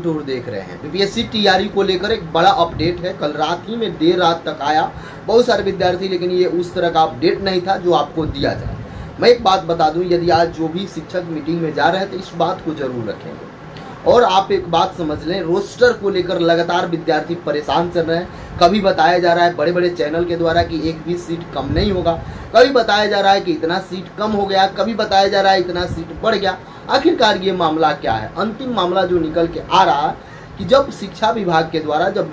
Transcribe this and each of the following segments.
Tour देख रहे हैं। बीपीएससी टीआरई को लेकर एक बड़ा अपडेट है, कल रात ही में देर रात तक आया बहुत सारे विद्यार्थी, लेकिन ये उस तरह का अपडेट नहीं था जो आपको दिया जाए। मैं एक बात बता दूं, यदि आज जो भी शिक्षक मीटिंग में जा रहे हैं तो इस बात को जरूर रखेंगे। और आप एक बात समझ लें, रोस्टर को लेकर लगातार विद्यार्थी परेशान चल रहे हैं। कभी बताया जा रहा है बड़े बड़े चैनल के द्वारा कि एक भी सीट कम नहीं होगा, कभी बताया जा रहा है कि इतना सीट कम हो गया, कभी बताया जा रहा है इतना सीट बढ़ गया। आखिरकार ये मामला क्या है? अंतिम मामला जो निकल के आ रहा है कि जब शिक्षा विभाग के द्वारा, जब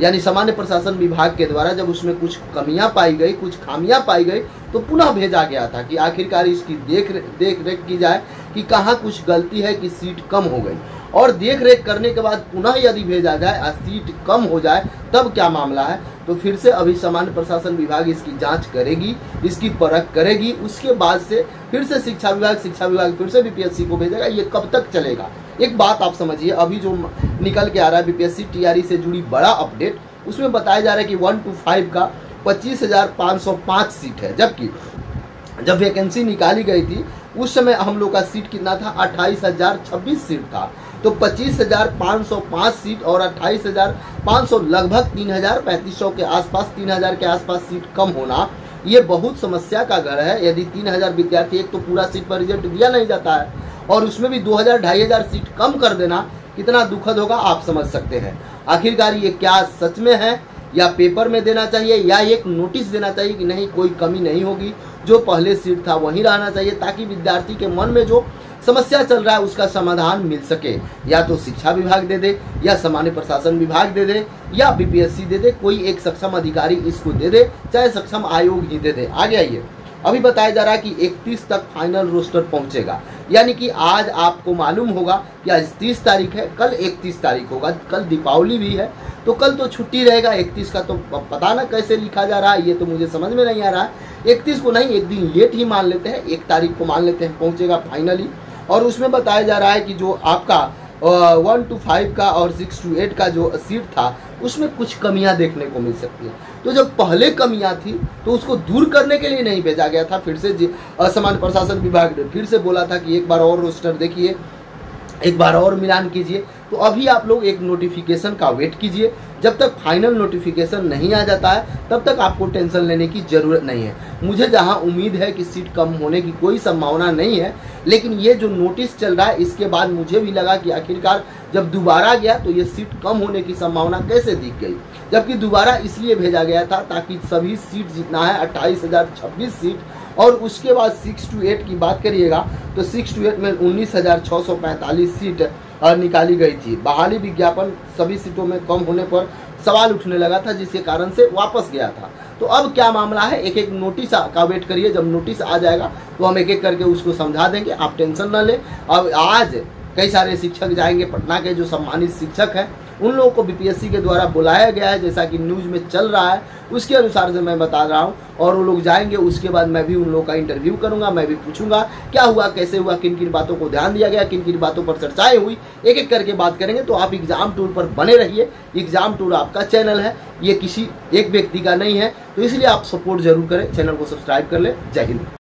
यानी सामान्य प्रशासन विभाग के द्वारा जब उसमें कुछ कमियां पाई गई, कुछ खामियां पाई गई, तो पुनः भेजा गया था कि आखिरकार इसकी देख रेख की जाए कि कहाँ कुछ गलती है कि सीट कम हो गई। और देख रेख करने के बाद पुनः यदि भेजा जाए और सीट कम हो जाए तब क्या मामला है, तो फिर से अभी सामान्य प्रशासन विभाग इसकी जांच करेगी, इसकी परख करेगी। उसके बाद से फिर से शिक्षा विभाग फिर से बीपीएससी को भेजेगा। ये कब तक चलेगा? एक बात आप समझिए, अभी जो निकल के आ रहा है बीपीएससी टीआरई से जुड़ी बड़ा अपडेट, उसमें बताया जा रहा है कि 1 to 5 का 25,505 सीट है, जबकि जब वैकेंसी निकाली गई थी उस समय हम लोग का सीट कितना था? 28,026 सीट था। तो 25,505 सीट और 28,500 लगभग 3,3500 के आसपास, 3,000 के आसपास सीट कम होना, ये बहुत समस्या का घर है। यदि 3,000 विद्यार्थी, एक तो पूरा सीट पर रिजल्ट दिया नहीं जाता है और उसमें भी 2,000 2,500 सीट कम कर देना कितना दुखद होगा आप समझ सकते हैं। आखिरकार ये क्या सच में है, या पेपर में देना चाहिए, या एक नोटिस देना चाहिए कि नहीं कोई कमी नहीं होगी, जो पहले सीट था वहीं रहना चाहिए, ताकि विद्यार्थी के मन में जो समस्या चल रहा है उसका समाधान मिल सके। या तो शिक्षा विभाग दे दे, या सामान्य प्रशासन विभाग दे दे, या बीपीएससी दे दे, कोई एक सक्षम अधिकारी इसको दे दे, चाहे सक्षम आयोग ही दे दे। आगे आइए, अभी बताया जा रहा है कि 31 तक फाइनल रोस्टर पहुंचेगा, यानी कि आज आपको मालूम होगा कि आज 30 तारीख है, कल 31 तारीख होगा, कल दीपावली भी है, तो कल तो छुट्टी रहेगा। 31 का तो पता ना कैसे लिखा जा रहा है, ये तो मुझे समझ में नहीं आ रहा है। 31 को नहीं, एक दिन लेट ही मान लेते हैं, 1 तारीख को मान लेते हैं पहुंचेगा फाइनली। और उसमें बताया जा रहा है कि जो आपका 1 to 5 का और 6 to 8 का जो सीट था उसमें कुछ कमियां देखने को मिल सकती है। तो जब पहले कमियां थी तो उसको दूर करने के लिए नहीं भेजा गया था। फिर से सामान्य प्रशासन विभाग ने फिर से बोला था कि एक बार और रोस्टर देखिए, एक बार और मिलान कीजिए। तो अभी आप लोग एक नोटिफिकेशन का वेट कीजिए। जब तक फाइनल नोटिफिकेशन नहीं आ जाता है तब तक आपको टेंशन लेने की ज़रूरत नहीं है। मुझे जहां उम्मीद है कि सीट कम होने की कोई संभावना नहीं है, लेकिन ये जो नोटिस चल रहा है इसके बाद मुझे भी लगा कि आखिरकार जब दोबारा गया तो ये सीट कम होने की संभावना कैसे दिख गई। जबकि दोबारा इसलिए भेजा गया था ताकि सभी सीट जितना है 28,026 सीट, और उसके बाद 6 to 8 की बात करिएगा तो 6 to 8 में 19,645 सीट निकाली गई थी। बहाली विज्ञापन सभी सीटों में कम होने पर सवाल उठने लगा था, जिसके कारण से वापस गया था। तो अब क्या मामला है, एक एक नोटिस का वेट करिए। जब नोटिस आ जाएगा तो हम एक एक करके उसको समझा देंगे, आप टेंशन न लें। अब आज कई सारे शिक्षक जाएंगे, पटना के जो सम्मानित शिक्षक हैं उन लोगों को बीपीएससी के द्वारा बुलाया गया है, जैसा कि न्यूज़ में चल रहा है उसके अनुसार से मैं बता रहा हूं। और वो लोग जाएंगे, उसके बाद मैं भी उन लोगों का इंटरव्यू करूंगा, मैं भी पूछूंगा क्या हुआ, कैसे हुआ, किन किन बातों को ध्यान दिया गया, किन किन बातों पर चर्चाएं हुई, एक एक करके बात करेंगे। तो आप एग्जाम टूर पर बने रहिए। एग्जाम टूर आपका चैनल है, ये किसी एक व्यक्ति का नहीं है, तो इसलिए आप सपोर्ट जरूर करें, चैनल को सब्सक्राइब कर ले। जय हिंद।